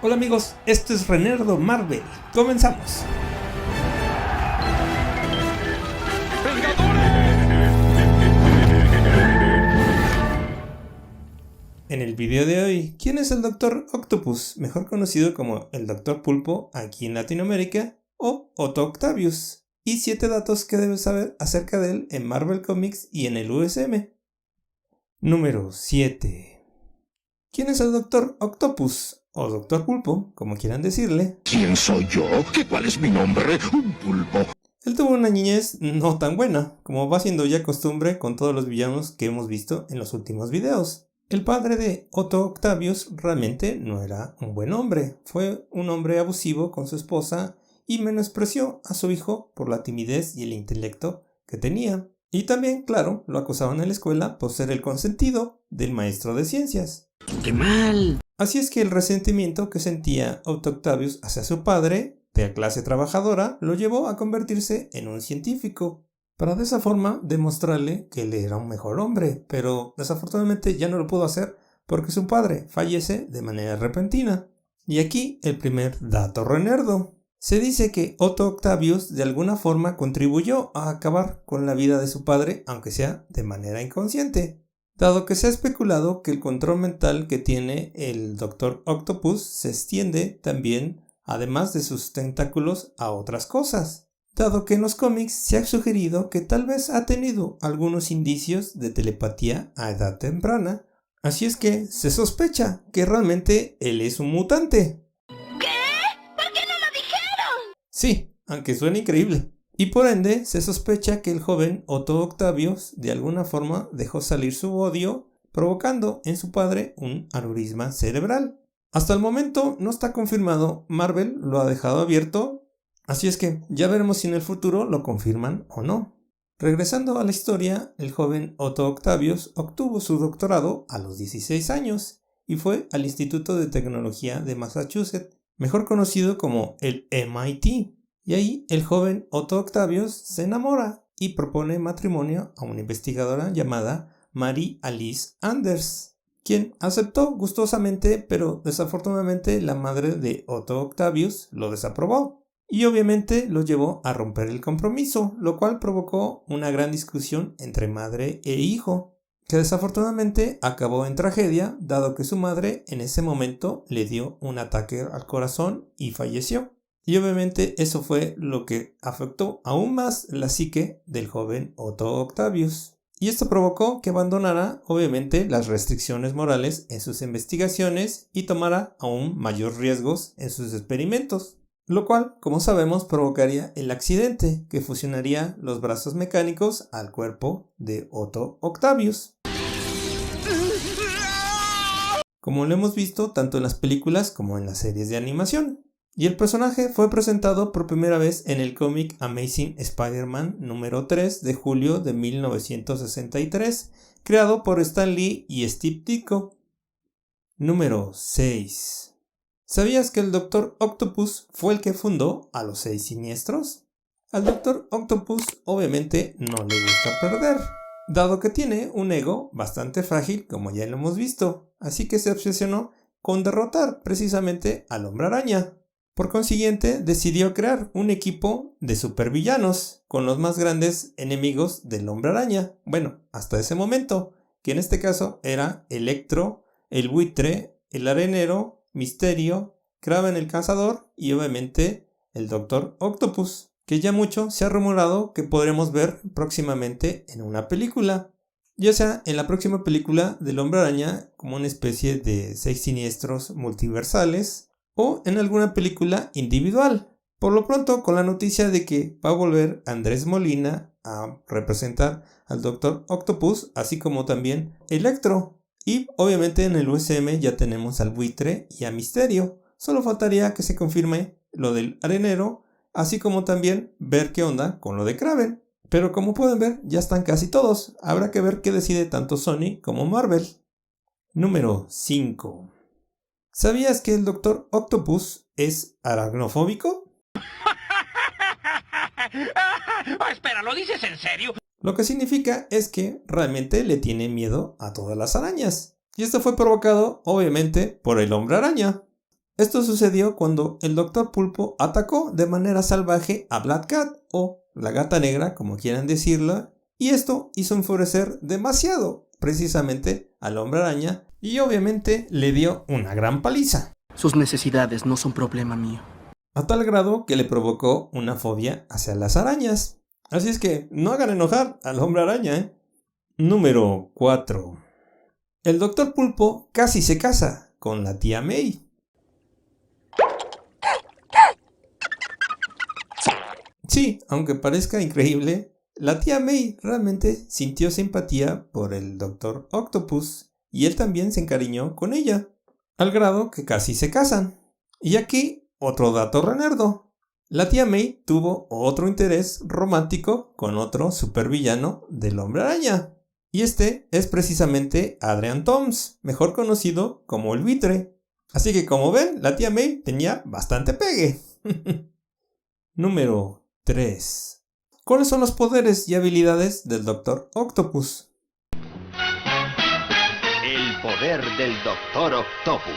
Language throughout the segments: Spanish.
Hola amigos, esto es Renerdo Marvel. Comenzamos. En el video de hoy, ¿quién es el Doctor Octopus? Mejor conocido como el Doctor Pulpo aquí en Latinoamérica, o Otto Octavius. Y 7 datos que debes saber acerca de él en Marvel Comics y en el USM. Número 7. ¿Quién es el Doctor Octopus? O Doctor Pulpo, como quieran decirle. ¿Quién soy yo? ¿Cuál es mi nombre? Un pulpo. Él tuvo una niñez no tan buena, como va siendo ya costumbre con todos los villanos que hemos visto en los últimos videos. El padre de Otto Octavius realmente no era un buen hombre, fue un hombre abusivo con su esposa y menospreció a su hijo por la timidez y el intelecto que tenía. Y también, claro, lo acusaban en la escuela por ser el consentido del maestro de ciencias. ¡Qué mal! Así es que el resentimiento que sentía Otto Octavius hacia su padre, de clase trabajadora, lo llevó a convertirse en un científico, para de esa forma demostrarle que él era un mejor hombre, pero desafortunadamente ya no lo pudo hacer porque su padre fallece de manera repentina. Y aquí el primer dato renerdo. Se dice que Otto Octavius de alguna forma contribuyó a acabar con la vida de su padre, aunque sea de manera inconsciente, dado que se ha especulado que el control mental que tiene el Dr. Octopus se extiende también, además de sus tentáculos, a otras cosas, dado que en los cómics se ha sugerido que tal vez ha tenido algunos indicios de telepatía a edad temprana, así es que se sospecha que realmente él es un mutante. ¿Qué? ¿Por qué no lo dijeron? Sí, aunque suene increíble. Y por ende se sospecha que el joven Otto Octavius de alguna forma dejó salir su odio, provocando en su padre un aneurisma cerebral. Hasta el momento no está confirmado, Marvel lo ha dejado abierto, así es que ya veremos si en el futuro lo confirman o no. Regresando a la historia, el joven Otto Octavius obtuvo su doctorado a los 16 años y fue al Instituto de Tecnología de Massachusetts, mejor conocido como el MIT. Y ahí el joven Otto Octavius se enamora y propone matrimonio a una investigadora llamada Mary Alice Anders, quien aceptó gustosamente, pero desafortunadamente la madre de Otto Octavius lo desaprobó y obviamente lo llevó a romper el compromiso, lo cual provocó una gran discusión entre madre e hijo, que desafortunadamente acabó en tragedia, dado que su madre en ese momento le dio un ataque al corazón y falleció. Y obviamente eso fue lo que afectó aún más la psique del joven Otto Octavius. Y esto provocó que abandonara obviamente las restricciones morales en sus investigaciones y tomara aún mayores riesgos en sus experimentos. Lo cual, como sabemos, provocaría el accidente que fusionaría los brazos mecánicos al cuerpo de Otto Octavius. Como lo hemos visto tanto en las películas como en las series de animación. Y el personaje fue presentado por primera vez en el cómic Amazing Spider-Man número 3 de julio de 1963, creado por Stan Lee y Steve Ditko. Número 6. ¿Sabías que el Dr. Octopus fue el que fundó a los 6 Siniestros? Al Dr. Octopus obviamente no le gusta perder, dado que tiene un ego bastante frágil como ya lo hemos visto, así que se obsesionó con derrotar precisamente al Hombre Araña. Por consiguiente, decidió crear un equipo de supervillanos con los más grandes enemigos del Hombre Araña. Bueno, hasta ese momento, que en este caso era Electro, el Buitre, el Arenero, Misterio, Kraven el Cazador y obviamente el Dr. Octopus, que ya mucho se ha rumorado que podremos ver próximamente en una película. Ya sea en la próxima película del Hombre Araña como una especie de 6 siniestros multiversales, o en alguna película individual. Por lo pronto, con la noticia de que va a volver Andrés Molina a representar al Dr. Octopus, así como también Electro. Y obviamente en el USM ya tenemos al Buitre y a Misterio. Solo faltaría que se confirme lo del Arenero, así como también ver qué onda con lo de Kraven. Pero como pueden ver, ya están casi todos. Habrá que ver qué decide tanto Sony como Marvel. Número 5. ¿Sabías que el Dr. Octopus es aracnofóbico? Espera, ¿lo dices en serio? Lo que significa es que realmente le tiene miedo a todas las arañas. Y esto fue provocado, obviamente, por el Hombre Araña. Esto sucedió cuando el Dr. Pulpo atacó de manera salvaje a Black Cat, o la gata negra, como quieran decirlo, y esto hizo enfurecer demasiado precisamente al Hombre Araña y obviamente le dio una gran paliza. Sus necesidades no son problema mío. A tal grado que le provocó una fobia hacia las arañas. Así es que no hagan enojar al Hombre Araña, ¿eh? Número 4. El Dr. Pulpo casi se casa con la tía May. Sí, aunque parezca increíble, la tía May realmente sintió simpatía por el Dr. Octopus y él también se encariñó con ella, al grado que casi se casan. Y aquí otro dato renerdo. La tía May tuvo otro interés romántico con otro supervillano del Hombre Araña. Y este es precisamente Adrian Toomes, mejor conocido como el Buitre. Así que como ven, la tía May tenía bastante pegue. Número 3. ¿Cuáles son los poderes y habilidades del Dr. Octopus? El poder del Dr. Octopus.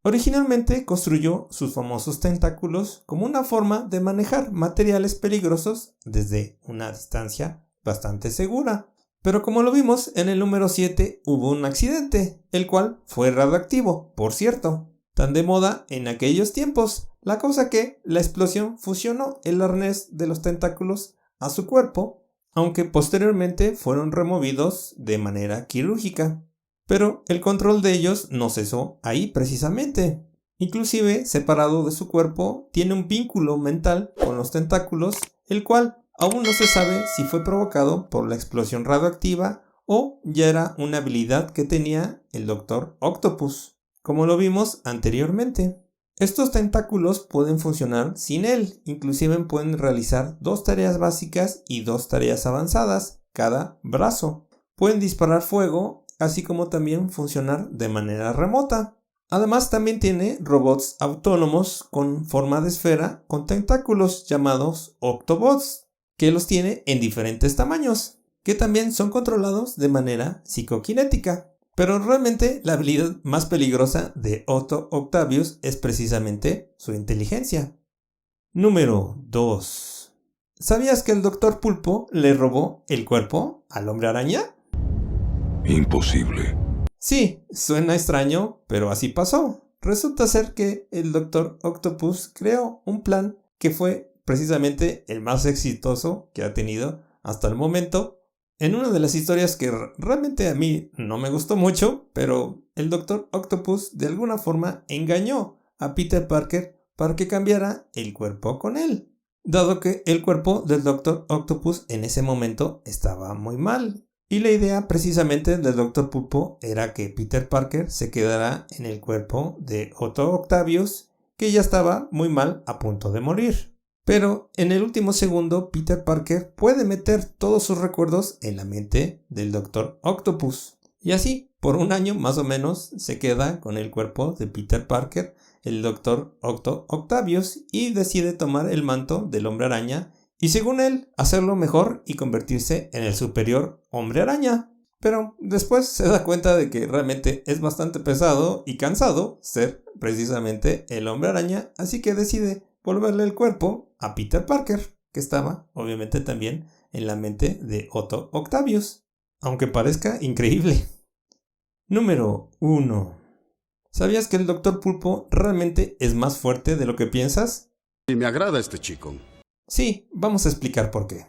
Originalmente construyó sus famosos tentáculos como una forma de manejar materiales peligrosos desde una distancia bastante segura. Pero como lo vimos en el número 7, hubo un accidente, el cual fue radioactivo, por cierto, tan de moda en aquellos tiempos, la cosa que la explosión fusionó el arnés de los tentáculos a su cuerpo, aunque posteriormente fueron removidos de manera quirúrgica. Pero el control de ellos no cesó ahí precisamente. Inclusive, separado de su cuerpo, tiene un vínculo mental con los tentáculos, el cual aún no se sabe si fue provocado por la explosión radioactiva o ya era una habilidad que tenía el Dr. Octopus, como lo vimos anteriormente. Estos tentáculos pueden funcionar sin él, inclusive pueden realizar 2 tareas básicas y 2 tareas avanzadas cada brazo. Pueden disparar fuego, así como también funcionar de manera remota. Además también tiene robots autónomos con forma de esfera con tentáculos llamados Octobots, que los tiene en diferentes tamaños, que también son controlados de manera psicoquinética. Pero realmente la habilidad más peligrosa de Otto Octavius es precisamente su inteligencia. Número 2. ¿Sabías que el Dr. Pulpo le robó el cuerpo al Hombre Araña? Imposible. Sí, suena extraño, pero así pasó. Resulta ser que el Dr. Octopus creó un plan que fue precisamente el más exitoso que ha tenido hasta el momento. En una de las historias que realmente a mí no me gustó mucho, pero el Dr. Octopus de alguna forma engañó a Peter Parker para que cambiara el cuerpo con él, dado que el cuerpo del Dr. Octopus en ese momento estaba muy mal. Y la idea precisamente del Dr. Pulpo era que Peter Parker se quedara en el cuerpo de Otto Octavius, que ya estaba muy mal, a punto de morir. Pero en el último segundo, Peter Parker puede meter todos sus recuerdos en la mente del Dr. Octopus. Y así, por un año más o menos, se queda con el cuerpo de Peter Parker, el Dr. Otto Octavius, y decide tomar el manto del Hombre Araña y, según él, hacerlo mejor y convertirse en el superior Hombre Araña. Pero después se da cuenta de que realmente es bastante pesado y cansado ser precisamente el Hombre Araña, así que decide volverle el cuerpo a Peter Parker, que estaba obviamente también en la mente de Otto Octavius, aunque parezca increíble. Número 1. ¿Sabías que el Dr. Pulpo realmente es más fuerte de lo que piensas? Y me agrada este chico. Sí, vamos a explicar por qué.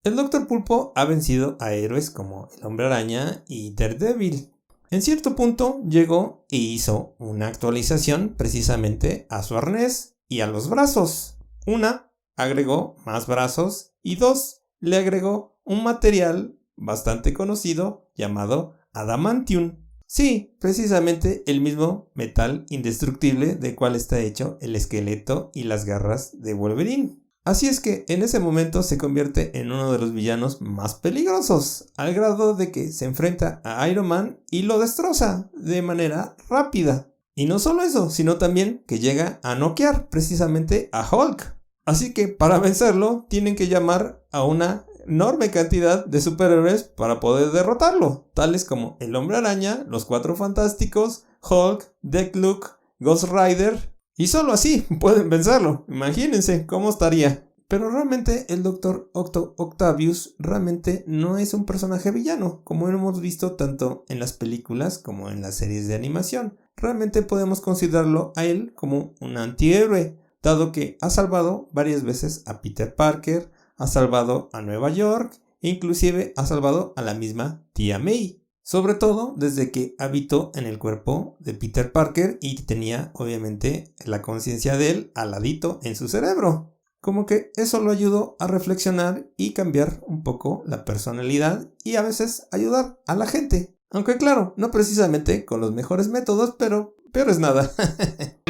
El Dr. Pulpo ha vencido a héroes como el Hombre Araña y Daredevil. En cierto punto llegó e hizo una actualización precisamente a su arnés y a los brazos. 1. Agregó más brazos y 2. Le agregó un material bastante conocido llamado Adamantium. Sí, precisamente el mismo metal indestructible del cual está hecho el esqueleto y las garras de Wolverine. Así es que en ese momento se convierte en uno de los villanos más peligrosos, al grado de que se enfrenta a Iron Man y lo destroza de manera rápida. Y no solo eso, sino también que llega a noquear precisamente a Hulk. Así que para vencerlo tienen que llamar a una enorme cantidad de superhéroes para poder derrotarlo, tales como el Hombre Araña, los Cuatro Fantásticos, Hulk, Deathstroke Ghost Rider, y solo así pueden vencerlo. Imagínense cómo estaría. Pero realmente el Dr. Octavius realmente no es un personaje villano, como hemos visto tanto en las películas como en las series de animación. Realmente podemos considerarlo a él como un antihéroe, dado que ha salvado varias veces a Peter Parker, ha salvado a Nueva York e inclusive ha salvado a la misma tía May. Sobre todo desde que habitó en el cuerpo de Peter Parker y tenía obviamente la conciencia de él al ladito en su cerebro. Como que eso lo ayudó a reflexionar y cambiar un poco la personalidad y a veces ayudar a la gente. Aunque claro, no precisamente con los mejores métodos, pero peor es nada.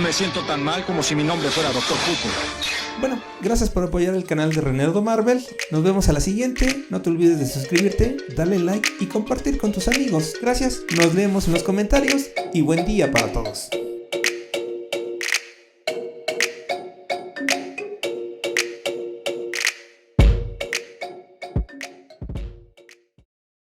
Me siento tan mal como si mi nombre fuera Dr. Who. Bueno, gracias por apoyar el canal de Renerdo Marvel. Nos vemos a la siguiente. No te olvides de suscribirte, darle like y compartir con tus amigos. Gracias, nos leemos en los comentarios y buen día para todos.